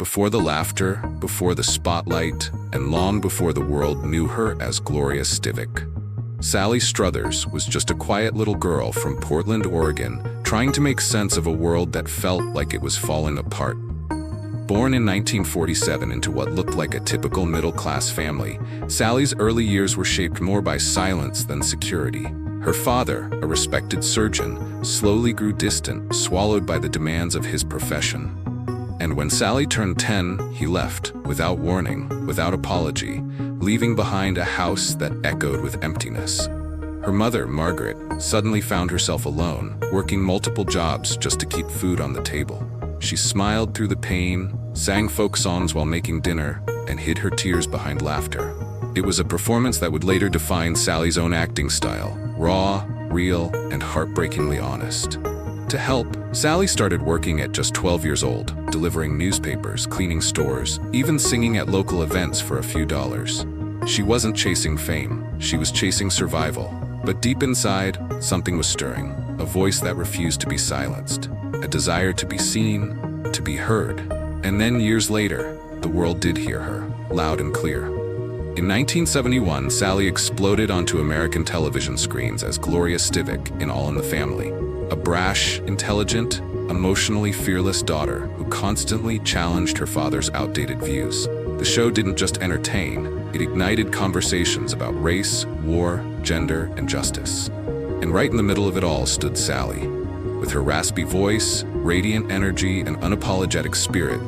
Before the laughter, before the spotlight, and long before the world knew her as Gloria Stivic. Sally Struthers was just a quiet little girl from Portland, Oregon, trying to make sense of a world that felt like it was falling apart. Born in 1947 into what looked like a typical middle-class family, Sally's early years were shaped more by silence than security. Her father, a respected surgeon, slowly grew distant, swallowed by the demands of his profession. And when Sally turned 10, he left, without warning, without apology, leaving behind a house that echoed with emptiness. Her mother, Margaret, suddenly found herself alone, working multiple jobs just to keep food on the table. She smiled through the pain, sang folk songs while making dinner, and hid her tears behind laughter. It was a performance that would later define Sally's own acting style, raw, real, and heartbreakingly honest. To help, Sally started working at just 12 years old, delivering newspapers, cleaning stores, even singing at local events for a few dollars. She wasn't chasing fame, she was chasing survival. But deep inside, something was stirring, a voice that refused to be silenced, a desire to be seen, to be heard. And then years later, the world did hear her, loud and clear. In 1971, Sally exploded onto American television screens as Gloria Stivic in All in the Family. A brash, intelligent, emotionally fearless daughter who constantly challenged her father's outdated views. The show didn't just entertain, it ignited conversations about race, war, gender, and justice. And right in the middle of it all stood Sally. With her raspy voice, radiant energy, and unapologetic spirit,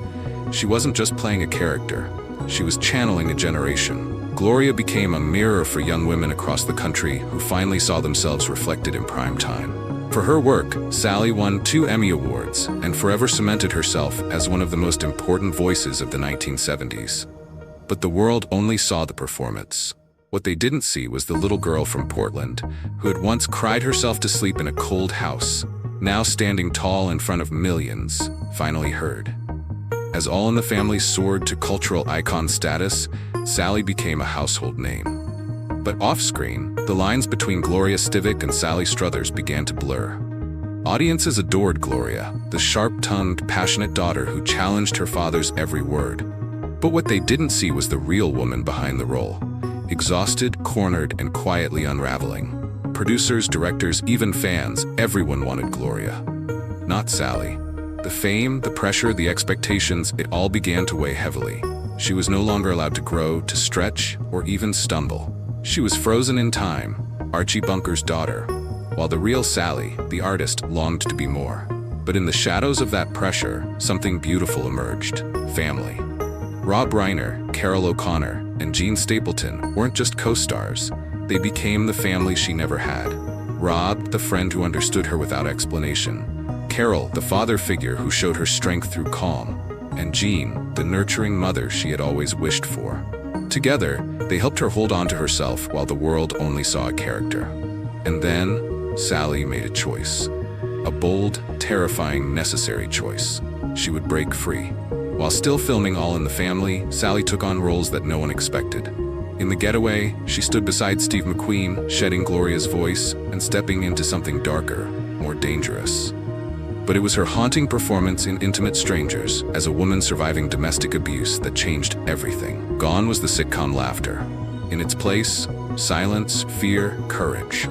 she wasn't just playing a character, she was channeling a generation. Gloria became a mirror for young women across the country who finally saw themselves reflected in prime time. For her work, Sally won 2 Emmy Awards and forever cemented herself as one of the most important voices of the 1970s. But the world only saw the performance. What they didn't see was the little girl from Portland, who had once cried herself to sleep in a cold house, now standing tall in front of millions, finally heard. As All in the Family soared to cultural icon status, Sally became a household name. But off-screen, the lines between Gloria Stivic and Sally Struthers began to blur. Audiences adored Gloria, the sharp-tongued, passionate daughter who challenged her father's every word. But what they didn't see was the real woman behind the role, exhausted, cornered, and quietly unraveling. Producers, directors, even fans, everyone wanted Gloria. Not Sally. The fame, the pressure, the expectations, it all began to weigh heavily. She was no longer allowed to grow, to stretch, or even stumble. She was frozen in time, Archie Bunker's daughter, while the real Sally, the artist, longed to be more. But in the shadows of that pressure, something beautiful emerged: family. Rob Reiner, Carol O'Connor, and Gene Stapleton weren't just co-stars, they became the family she never had. Rob, the friend who understood her without explanation. Carol, the father figure who showed her strength through calm. And Gene, the nurturing mother she had always wished for. Together, they helped her hold on to herself while the world only saw a character. And then, Sally made a choice. A bold, terrifying, necessary choice. She would break free. While still filming All in the Family, Sally took on roles that no one expected. In The Getaway, she stood beside Steve McQueen, shedding Gloria's voice and stepping into something darker, more dangerous. But it was her haunting performance in Intimate Strangers as a woman surviving domestic abuse that changed everything. Gone was the sitcom laughter. In its place, silence, fear, courage.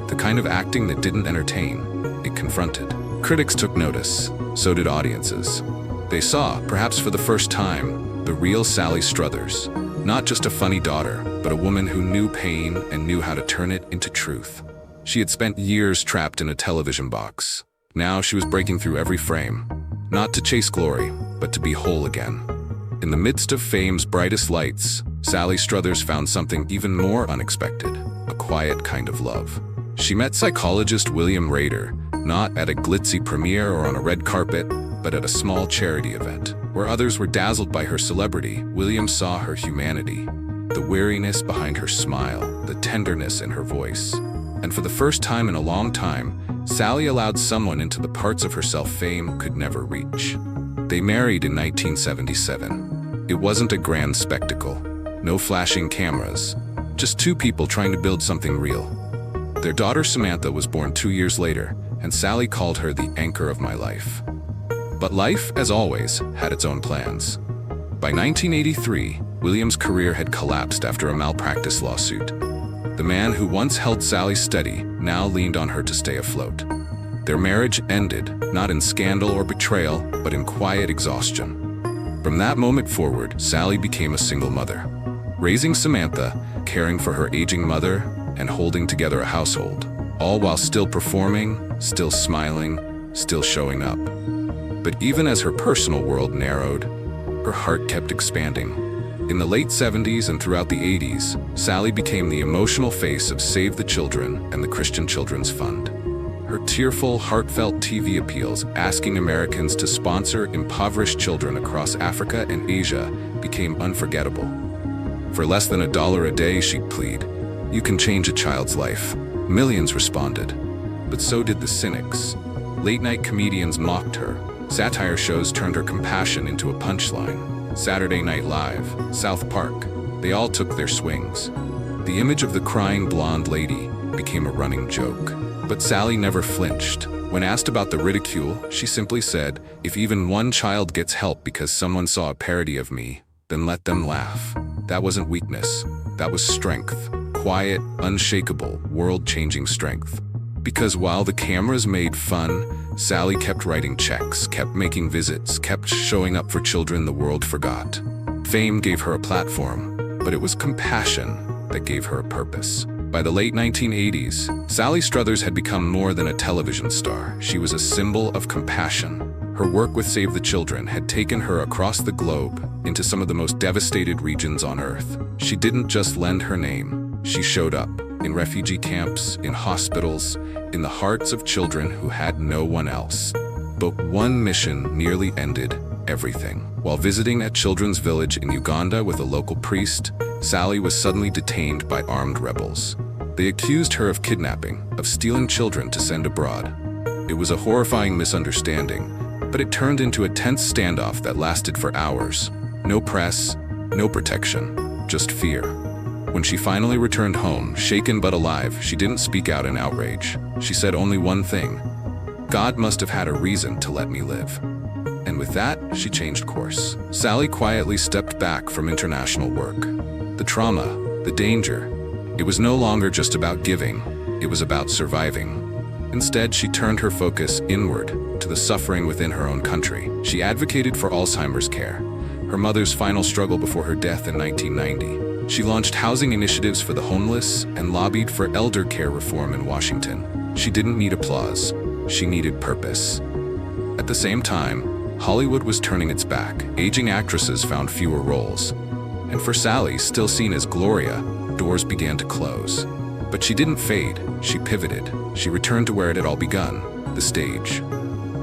The kind of acting that didn't entertain, it confronted. Critics took notice, so did audiences. They saw, perhaps for the first time, the real Sally Struthers. Not just a funny daughter, but a woman who knew pain and knew how to turn it into truth. She had spent years trapped in a television box. Now she was breaking through every frame, not to chase glory, but to be whole again. In the midst of fame's brightest lights, Sally Struthers found something even more unexpected, a quiet kind of love. She met psychologist William Rader, not at a glitzy premiere or on a red carpet, but at a small charity event. Where others were dazzled by her celebrity, William saw her humanity, the weariness behind her smile, the tenderness in her voice. And for the first time in a long time, Sally allowed someone into the parts of herself fame could never reach. They married in 1977. It wasn't a grand spectacle, no flashing cameras, just 2 people trying to build something real. Their daughter Samantha was born 2 years later, and Sally called her the anchor of my life. But life, as always, had its own plans. By 1983, William's career had collapsed after a malpractice lawsuit. The man who once held Sally steady now leaned on her to stay afloat. Their marriage ended, not in scandal or betrayal, but in quiet exhaustion. From that moment forward, Sally became a single mother, raising Samantha, caring for her aging mother, and holding together a household, all while still performing, still smiling, still showing up. But even as her personal world narrowed, her heart kept expanding. In the late 70s and throughout the 80s, Sally became the emotional face of Save the Children and the Christian Children's Fund. Her tearful, heartfelt TV appeals asking Americans to sponsor impoverished children across Africa and Asia became unforgettable. For less than $1 a day, she'd plead, "You can change a child's life." Millions responded, but so did the cynics. Late-night comedians mocked her. Satire shows turned her compassion into a punchline. Saturday Night Live, South Park, they all took their swings. The image of the crying blonde lady became a running joke. But Sally never flinched. When asked about the ridicule, she simply said, "If even one child gets help because someone saw a parody of me, then let them laugh." That wasn't weakness. That was strength. Quiet, unshakable, world-changing strength. Because while the cameras made fun, Sally kept writing checks, kept making visits, kept showing up for children the world forgot. Fame gave her a platform, but it was compassion that gave her a purpose. By the late 1980s, Sally Struthers had become more than a television star. She was a symbol of compassion. Her work with Save the Children had taken her across the globe into some of the most devastated regions on Earth. She didn't just lend her name. She showed up in refugee camps, in hospitals, in the hearts of children who had no one else. But one mission nearly ended everything. While visiting at Children's Village in Uganda with a local priest, Sally was suddenly detained by armed rebels. They accused her of kidnapping, of stealing children to send abroad. It was a horrifying misunderstanding, but it turned into a tense standoff that lasted for hours. No press, no protection, just fear. When she finally returned home, shaken but alive, she didn't speak out in outrage. She said only one thing: "God must have had a reason to let me live." And with that, she changed course. Sally quietly stepped back from international work. The trauma, the danger, it was no longer just about giving, it was about surviving. Instead, she turned her focus inward to the suffering within her own country. She advocated for Alzheimer's care, her mother's final struggle before her death in 1990. She launched housing initiatives for the homeless and lobbied for elder care reform in Washington. She didn't need applause, she needed purpose. At the same time, Hollywood was turning its back. Aging actresses found fewer roles. And for Sally, still seen as Gloria, doors began to close. But she didn't fade, she pivoted. She returned to where it had all begun, the stage.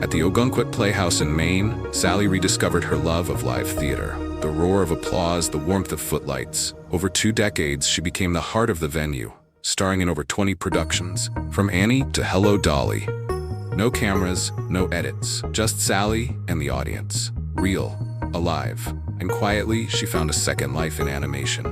At the Ogunquit Playhouse in Maine, Sally rediscovered her love of live theater. The roar of applause, the warmth of footlights. Over 2 decades, she became the heart of the venue, starring in over 20 productions, from Annie to Hello Dolly. No cameras, no edits, just Sally and the audience. Real, alive, and quietly, she found a second life in animation.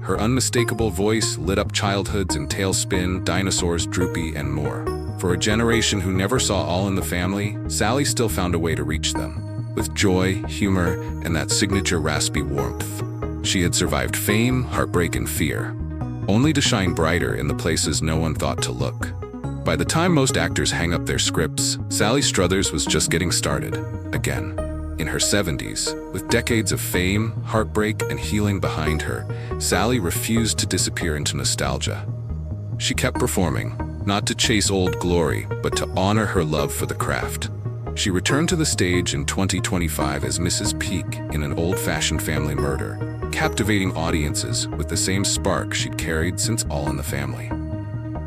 Her unmistakable voice lit up childhoods in Tailspin, Dinosaurs, Droopy, and more. For a generation who never saw All in the Family, Sally still found a way to reach them. With joy, humor, and that signature raspy warmth. She had survived fame, heartbreak, and fear, only to shine brighter in the places no one thought to look. By the time most actors hang up their scripts, Sally Struthers was just getting started, again. In her 70s, with decades of fame, heartbreak, and healing behind her, Sally refused to disappear into nostalgia. She kept performing, not to chase old glory, but to honor her love for the craft. She returned to the stage in 2025 as Mrs. Peak in An Old-Fashioned Family Murder, captivating audiences with the same spark she'd carried since All in the Family.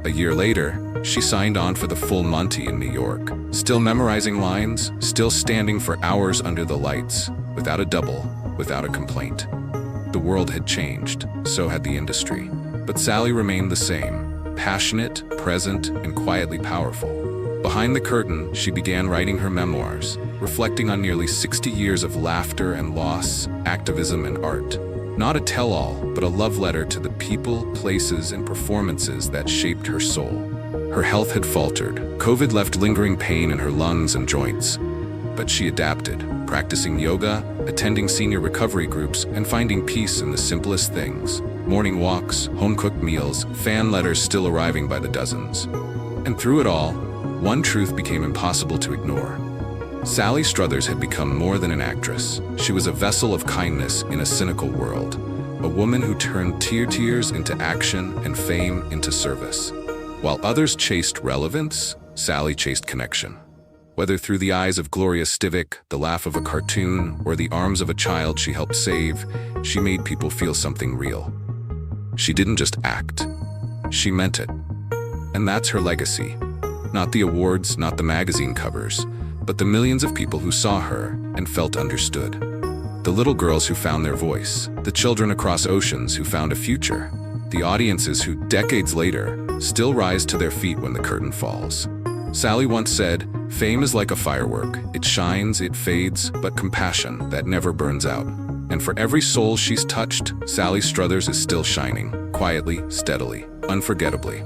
A year later, she signed on for the full Monty in New York, still memorizing lines, still standing for hours under the lights, without a double, without a complaint. The world had changed, so had the industry. But Sally remained the same, passionate, present, and quietly powerful. Behind the curtain, she began writing her memoirs, reflecting on nearly 60 years of laughter and loss, activism and art. Not a tell-all, but a love letter to the people, places, and performances that shaped her soul. Her health had faltered. COVID left lingering pain in her lungs and joints. But she adapted, practicing yoga, attending senior recovery groups, and finding peace in the simplest things. Morning walks, home-cooked meals, fan letters still arriving by the dozens. And through it all, one truth became impossible to ignore. Sally Struthers had become more than an actress. She was a vessel of kindness in a cynical world, a woman who turned tears into action and fame into service. While others chased relevance, Sally chased connection. Whether through the eyes of Gloria Stivic, the laugh of a cartoon, or the arms of a child she helped save, she made people feel something real. She didn't just act, she meant it. And that's her legacy. Not the awards, not the magazine covers, but the millions of people who saw her and felt understood. The little girls who found their voice, the children across oceans who found a future, the audiences who, decades later, still rise to their feet when the curtain falls. Sally once said, "Fame is like a firework. It shines, it fades, but compassion, that never burns out." And for every soul she's touched, Sally Struthers is still shining, quietly, steadily, unforgettably.